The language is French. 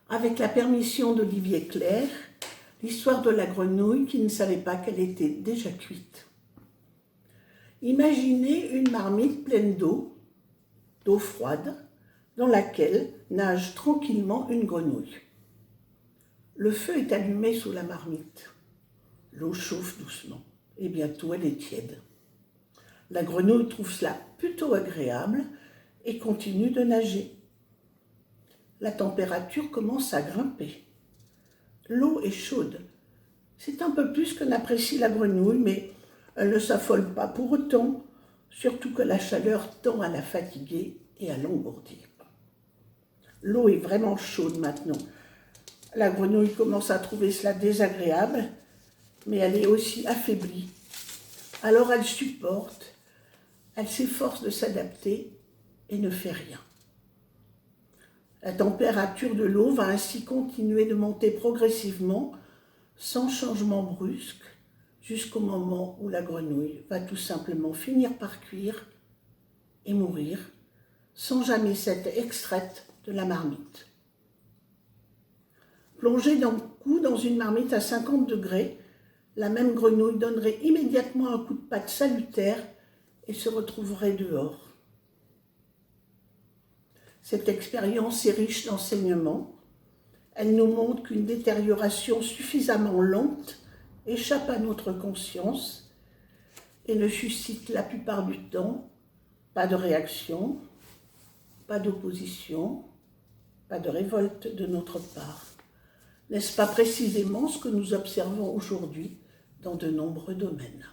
avec la permission d'Olivier Clerc, l'histoire de la grenouille qui ne savait pas qu'elle était déjà cuite. Imaginez une marmite pleine d'eau froide, dans laquelle nage tranquillement une grenouille. Le feu est allumé sous la marmite. L'eau chauffe doucement et bientôt elle est tiède. La grenouille trouve cela plutôt agréable et continue de nager. La température commence à grimper. L'eau est chaude. C'est un peu plus que n'apprécie la grenouille, mais elle ne s'affole pas pour autant, surtout que la chaleur tend à la fatiguer et à l'engourdir. L'eau est vraiment chaude maintenant. La grenouille commence à trouver cela désagréable, mais elle est aussi affaiblie. Alors elle supporte, elle s'efforce de s'adapter et ne fait rien. La température de l'eau va ainsi continuer de monter progressivement, sans changement brusque, jusqu'au moment où la grenouille va tout simplement finir par cuire et mourir, sans jamais s'être extraite de la marmite. Plongée d'un coup dans une marmite à 50 degrés, la même grenouille donnerait immédiatement un coup de patte salutaire et se retrouverait dehors. Cette expérience est riche d'enseignements. Elle nous montre qu'une détérioration suffisamment lente échappe à notre conscience et ne suscite la plupart du temps pas de réaction, pas d'opposition, pas de révolte de notre part. N'est-ce pas précisément ce que nous observons aujourd'hui dans de nombreux domaines ?